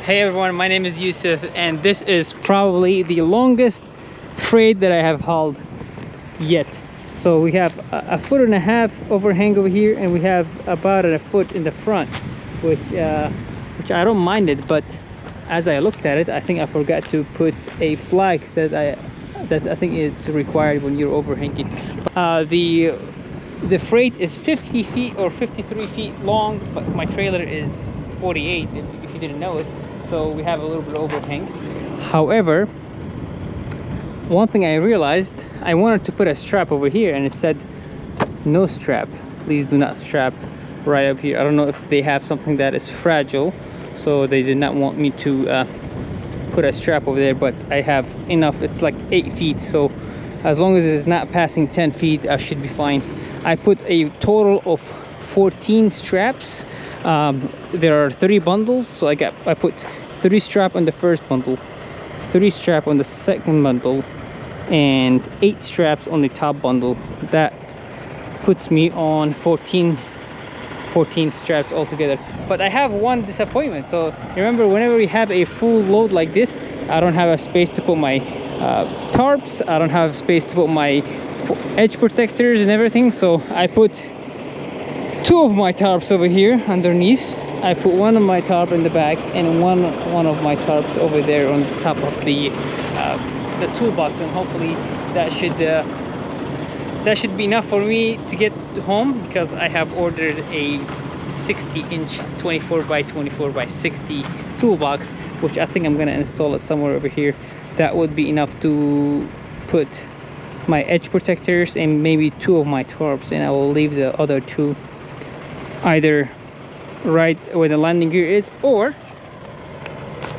Hey everyone, my name is Yusuf and this is probably the longest freight that I have hauled yet. So we have a 1.5 foot overhang over here, and we have about a foot in the front, which I don't mind it, but as I looked at it, I think I forgot to put a flag that I think is required when you're overhanging. The freight is 50 feet or 53 feet long, but my trailer is 48 if you didn't know it, so we have a little bit of overhang. However, one thing I realized, I wanted to put a strap over here and it said no strap, please do not strap, right up here. I don't know if they have something that is fragile, so they did not want me to put a strap over there, but I have enough. It's like 8 feet, so as long as it's not passing 10 feet I should be fine. I put a total of 14 straps. There are 3 bundles, so I put 3 strap on the first bundle, 3 strap on the second bundle, and 8 straps on the top bundle. That puts me on 14 straps altogether. But I have one disappointment. So remember, whenever we have a full load like this, I don't have a space to put my tarps, I don't have space to put my edge protectors and everything, so I put 2 of my tarps over here underneath. I put one of my tarp in the back and one of my tarps over there on top of the toolbox, and hopefully that should be enough for me to get home, because I have ordered a 60-inch 24 by 24 by 60 toolbox, which I think I'm gonna install it somewhere over here. That would be enough to put my edge protectors and maybe 2 of my tarps, and I will leave the other 2 either right where the landing gear is, or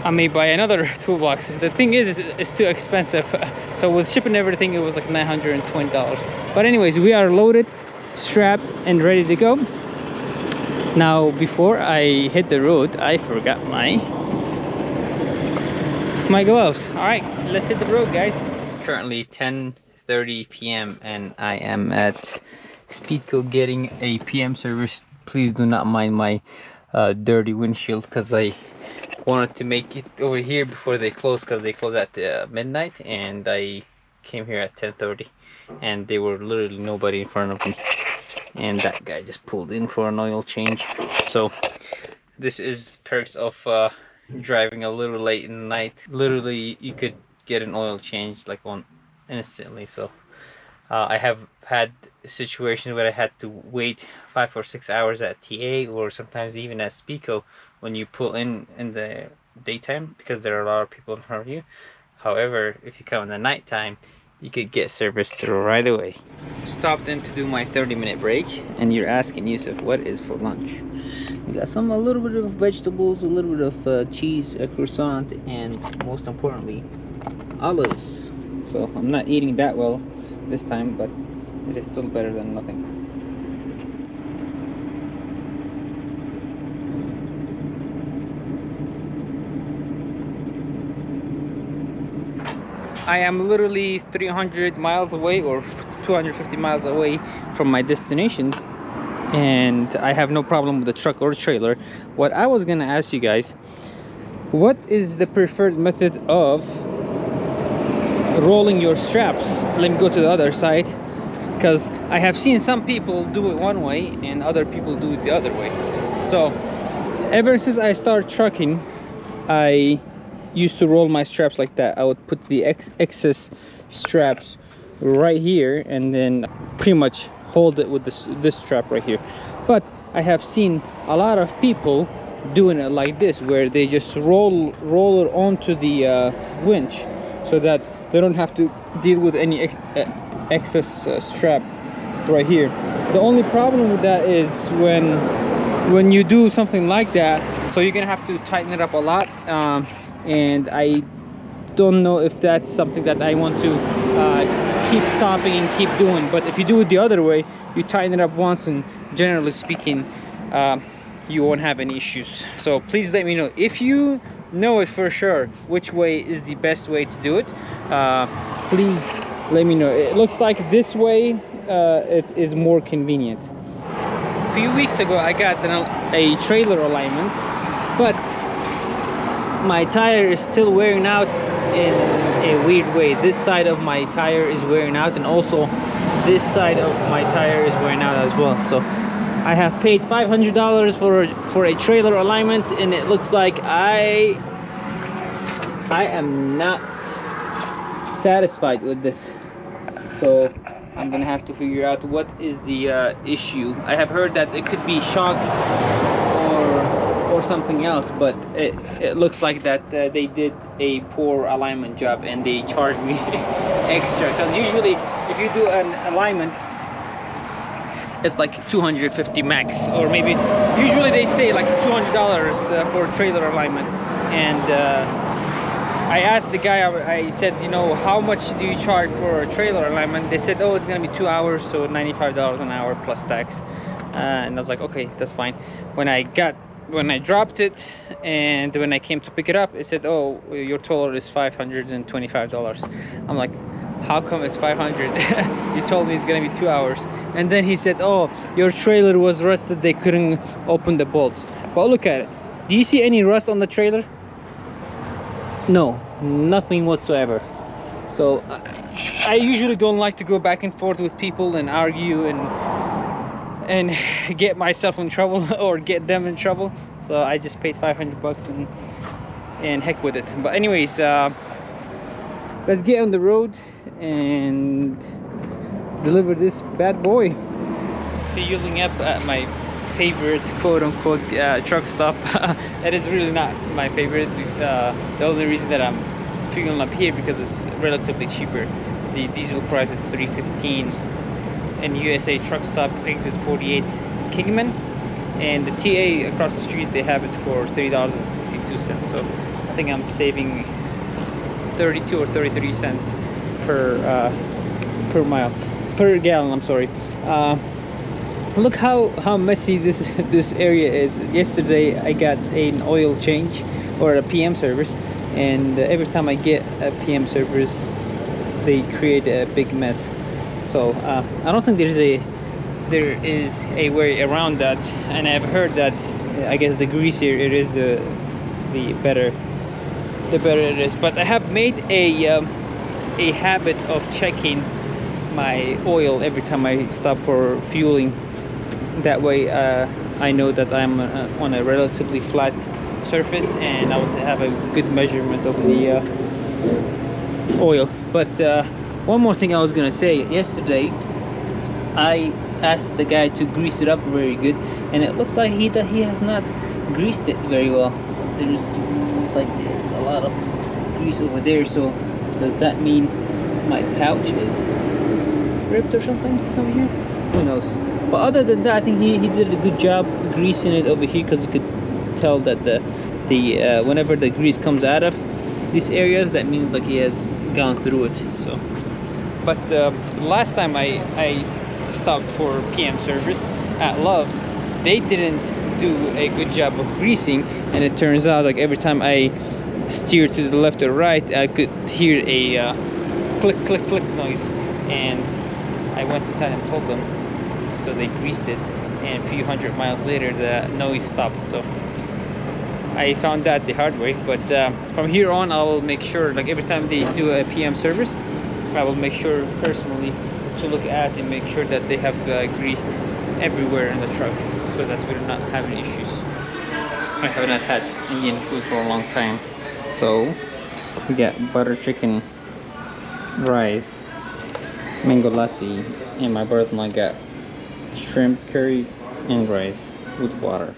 I may buy another toolbox. The thing is, it's too expensive. So with shipping and everything, it was like $920. But anyways, we are loaded, strapped, and ready to go. Now, before I hit the road, I forgot my gloves. All right, let's hit the road, guys. It's currently 10:30 p.m. and I am at Speedco getting a PM service. Please do not mind my dirty windshield, because I wanted to make it over here before they close, because they close at midnight, and I came here at 10:30 and there were literally nobody in front of me, and that guy just pulled in for an oil change. So this is perks of driving a little late in the night. Literally you could get an oil change like on instantly. So I have had situations where I had to wait 5 or 6 hours at TA, or sometimes even at Speedco when you pull in the daytime, because there are a lot of people in front of you. However, if you come in the nighttime, you could get service right away. Stopped in to do my 30-minute break, and you're asking, Yusuf, what is for lunch? We got a little bit of vegetables, a little bit of cheese, a croissant, and most importantly, olives. So I'm not eating that well this time, but it is still better than nothing. I am literally 300 miles away or 250 miles away from my destinations, and I have no problem with the truck or trailer. What I was gonna ask you guys, what is the preferred method of rolling your straps? Let me go to the other side, because I have seen some people do it one way and other people do it the other way. So ever since I started trucking, I used to roll my straps like that. I would put the excess straps right here and then pretty much hold it with this strap right here. But I have seen a lot of people doing it like this, where they just roll it onto the winch, so that they don't have to deal with any excess strap right here. The only problem with that is when you do something like that, so you're gonna have to tighten it up a lot, and I don't know if that's something that I want to keep stopping and keep doing. But if you do it the other way, you tighten it up once, and generally speaking, you won't have any issues. So please let me know if you know it for sure which way is the best way to do it. Please let me know. It looks like this way it is more convenient. A few weeks ago I got a trailer alignment, but my tire is still wearing out in a weird way. This side of my tire is wearing out, and also this side of my tire is wearing out as well. So I have paid $500 for a trailer alignment, and it looks like I am not satisfied with this. So I'm gonna have to figure out what is the issue. I have heard that it could be shocks or something else, but it looks like that they did a poor alignment job and they charged me extra, because usually if you do an alignment it's like 250 max, or maybe usually they say like $200 for trailer alignment. And I asked the guy, I said, you know, how much do you charge for a trailer alignment? They said, oh, it's gonna be 2 hours, so $95 an hour plus tax. And I was like, okay, that's fine. When I dropped it and when I came to pick it up, it said, oh, your total is $525. I'm like, how come it's 500? You told me it's gonna be 2 hours. And then he said, oh, your trailer was rusted, they couldn't open the bolts. But look at it. Do you see any rust on the trailer? No, nothing whatsoever. So I usually don't like to go back and forth with people and argue and get myself in trouble or get them in trouble. So I just paid $500 and heck with it. But anyways, let's get on the road and deliver this bad boy. Fueling up at my favorite quote-unquote truck stop. That is really not my favorite. The only reason that I'm fueling up here because it's relatively cheaper. The diesel price is $3.15 and USA truck stop exit 48 Kingman, and the TA across the street they have it for $3.62. So I think I'm saving 32 or 33 cents per gallon. I'm sorry. Look how messy this area is. Yesterday I got an oil change or a PM service, and every time I get a PM service they create a big mess. So I don't think there is a way around that, and I've heard that I guess the greasier it is, the better it is. But I have made a habit of checking my oil every time I stop for fueling. That way I know that I'm on a relatively flat surface and I will have a good measurement of the oil. But one more thing I was gonna say, yesterday I asked the guy to grease it up very good, and it looks like he has not greased it very well. Looks like there's a lot of grease over there. So does that mean my pouch is ripped or something over here? Who knows? But other than that, I think he did a good job greasing it over here, because you could tell that the whenever the grease comes out of these areas, that means like he has gone through it. So, but last time I stopped for PM service at Love's, they didn't do a good job of greasing, and it turns out like every time I steer to the left or right, I could hear a click click click noise, and I went inside and told them, so they greased it, and a few hundred miles later the noise stopped. So I found that the hard way. But from here on I will make sure, like every time they do a PM service, I will make sure personally to look at and make sure that they have greased everywhere in the truck, so that we do not have any issues. I have not had Indian food for a long time, so we got butter chicken, rice, mango lassi, and my brother-in-law got shrimp curry and rice with water.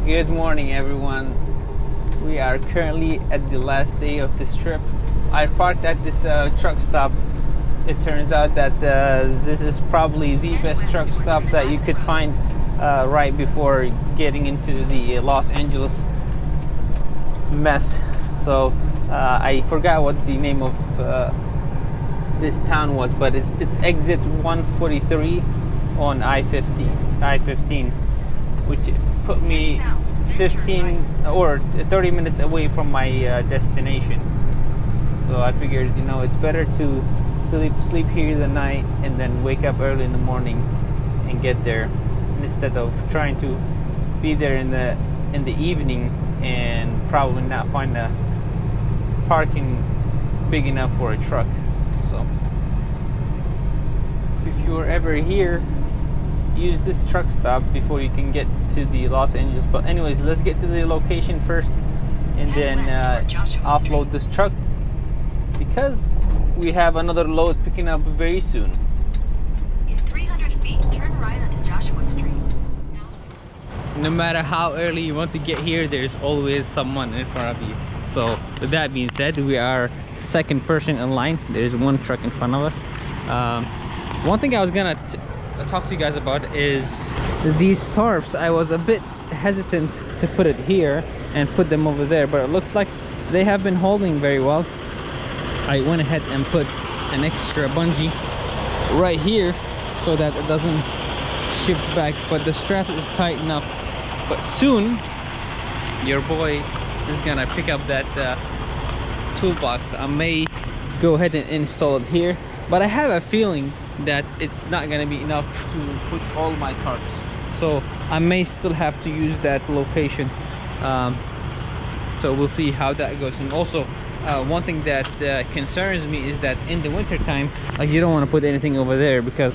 Good morning, everyone. We are currently at the last day of this trip. I parked at this truck stop. It turns out that this is probably the best truck stop that you could find right before getting into the Los Angeles mess. So I forgot what the name of this town was, but it's exit 143 on I-15, which put me 15 or 30 minutes away from my destination. So I figured, you know, it's better to sleep here the night and then wake up early in the morning and get there, instead of trying to be there in the evening and probably not find a parking big enough for a truck. So if you're ever here, use this truck stop before you can get to the Los Angeles. But anyways, let's get to the location first and then offload this truck, because we have another load picking up very soon. In 300 feet, turn right onto Joshua Street. No matter how early you want to get here, there's always someone in front of you. So with that being said, we are second person in line. There's one truck in front of us. One thing I was gonna talk to you guys about is these tarps. I was a bit hesitant to put it here and put them over there, but it looks like they have been holding very well. I went ahead and put an extra bungee right here so that it doesn't shift back, but the strap is tight enough. But soon your boy is gonna pick up that toolbox. I may go ahead and install it here, but I have a feeling that it's not gonna be enough to put all my tarps, so I may still have to use that location. So we'll see how that goes. And also one thing that concerns me is that in the winter time, like, you don't want to put anything over there, because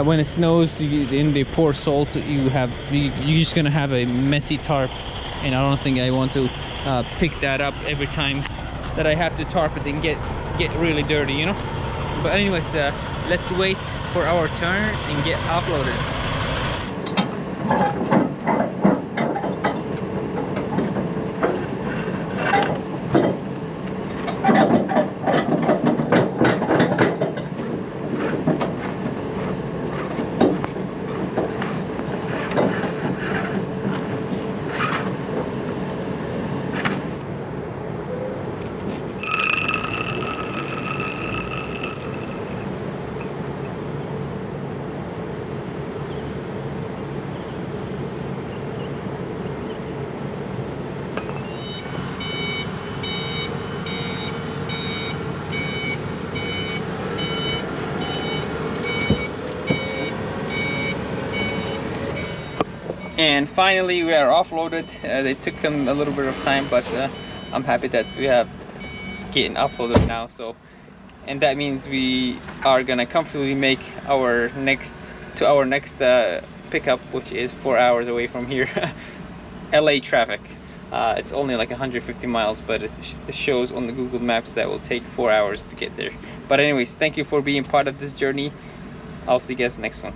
when it snows in the pour salt, you're just gonna have a messy tarp, and I don't think I want to pick that up every time that I have to tarp it and get really dirty, you know. But anyways, let's wait for our turn and get offloaded. And finally we are offloaded. They took them a little bit of time, but I'm happy that we have getting offloaded now. So, and that means we are gonna comfortably make our next pickup, which is 4 hours away from here. LA traffic. It's only like 150 miles, but it shows on the Google Maps that will take 4 hours to get there. But anyways, thank you for being part of this journey. I'll see you guys next one.